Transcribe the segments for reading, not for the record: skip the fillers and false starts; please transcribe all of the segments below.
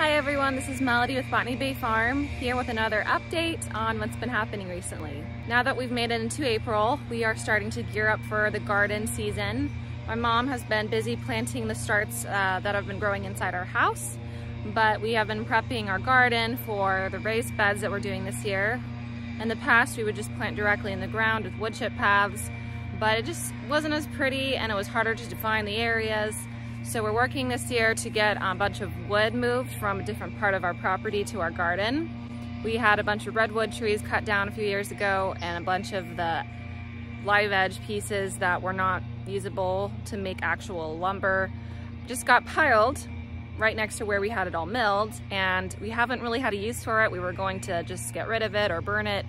Hi everyone, this is Melody with Botany Bay Farm, here with another update on what's been happening recently. Now that we've made it into April, we are starting to gear up for the garden season. My mom has been busy planting the starts that have been growing inside our house, but we have been prepping our garden for the raised beds that we're doing this year. In the past, we would just plant directly in the ground with wood chip paths, but it just wasn't as pretty and it was harder to define the areas. So we're working this year to get a bunch of wood moved from a different part of our property to our garden. We had a bunch of redwood trees cut down a few years ago and a bunch of the live edge pieces that were not usable to make actual lumber just got piled right next to where we had it all milled, and we haven't really had a use for it. We were going to just get rid of it or burn it,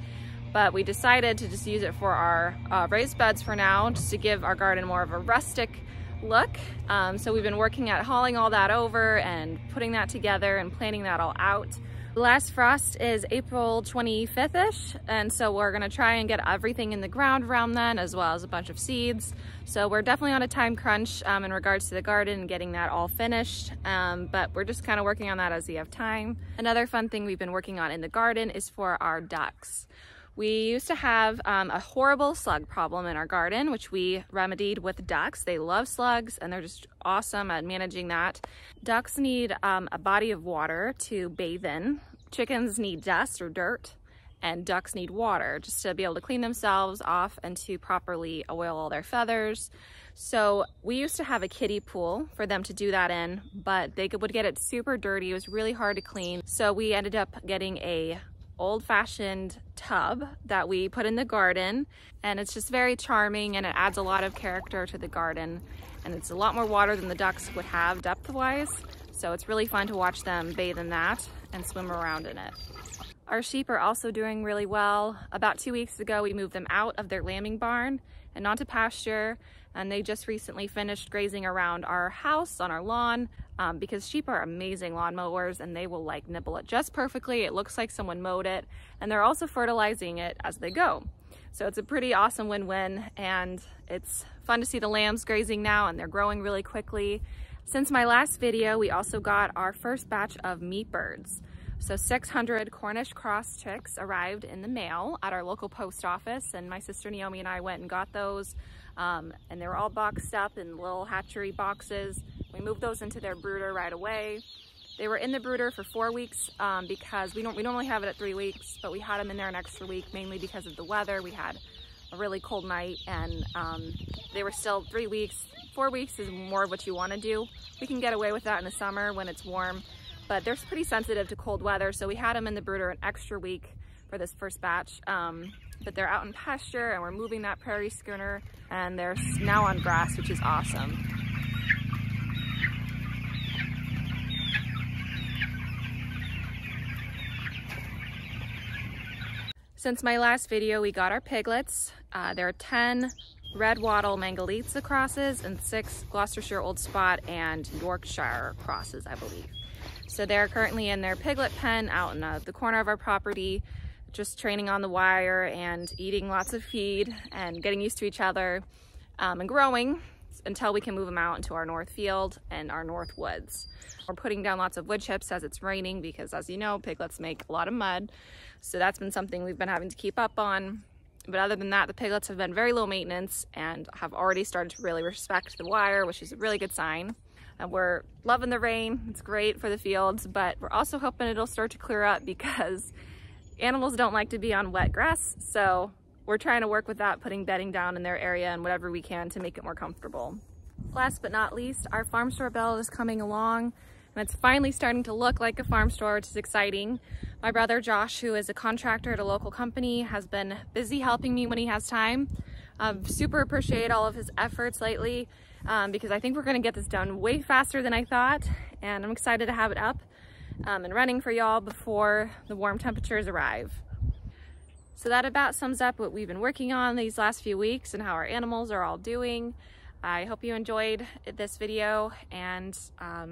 but we decided to just use it for our raised beds for now, just to give our garden more of a rustic look. So we've been working at hauling all that over and putting that together and planning that all out. The last frost is April 25th-ish, and so we're gonna try and get everything in the ground around then, as well as a bunch of seeds. So we're definitely on a time crunch in regards to the garden and getting that all finished, but we're just kind of working on that as we have time. Another fun thing we've been working on in the garden is for our ducks. We used to have a horrible slug problem in our garden, which we remedied with ducks. They love slugs and they're just awesome at managing that. Ducks need a body of water to bathe in. Chickens need dust or dirt, and ducks need water just to be able to clean themselves off and to properly oil all their feathers. So we used to have a kiddie pool for them to do that in, but they would get it super dirty. It was really hard to clean. So we ended up getting a old-fashioned tub that we put in the garden, and it's just very charming and it adds a lot of character to the garden, and it's a lot more water than the ducks would have depth-wise, so it's really fun to watch them bathe in that and swim around in it. Our sheep are also doing really well. About 2 weeks ago we moved them out of their lambing barn and onto pasture, and they just recently finished grazing around our house on our lawn, because sheep are amazing lawn mowers and they will like nibble it just perfectly. It looks like someone mowed it, and they're also fertilizing it as they go. So it's a pretty awesome win-win, and it's fun to see the lambs grazing now, and they're growing really quickly. Since my last video, we also got our first batch of meat birds. So 600 Cornish cross chicks arrived in the mail at our local post office, and my sister Naomi and I went and got those, and they were all boxed up in little hatchery boxes. We moved those into their brooder right away. They were in the brooder for 4 weeks because we normally have it at 3 weeks, but we had them in there an extra week, mainly because of the weather. We had a really cold night, and they were still 3 weeks. 4 weeks is more of what you want to do. We can get away with that in the summer when it's warm, but they're pretty sensitive to cold weather, so we had them in the brooder an extra week for this first batch. But they're out in pasture, and we're moving that prairie schooner, and they're now on grass, which is awesome. Since my last video, we got our piglets. There are 10 red wattle Mangalitsa crosses and 6 Gloucestershire Old Spot and Yorkshire crosses, I believe. So they're currently in their piglet pen out in the corner of our property, just training on the wire and eating lots of feed and getting used to each other, and growing until we can move them out into our north field and our north woods. We're putting down lots of wood chips as it's raining because, as you know, piglets make a lot of mud. So that's been something we've been having to keep up on. But other than that, the piglets have been very low maintenance and have already started to really respect the wire, which is a really good sign. And we're loving the rain. It's great for the fields, but we're also hoping it'll start to clear up because animals don't like to be on wet grass. So we're trying to work with that, putting bedding down in their area and whatever we can to make it more comfortable. Last but not least, our farm store build is coming along, and it's finally starting to look like a farm store, which is exciting. My brother Josh, who is a contractor at a local company, has been busy helping me when he has time. Super appreciate all of his efforts lately, because I think we're gonna get this done way faster than I thought, and I'm excited to have it up and running for y'all before the warm temperatures arrive. So that about sums up what we've been working on these last few weeks and how our animals are all doing. I hope you enjoyed this video, and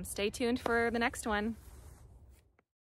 stay tuned for the next one.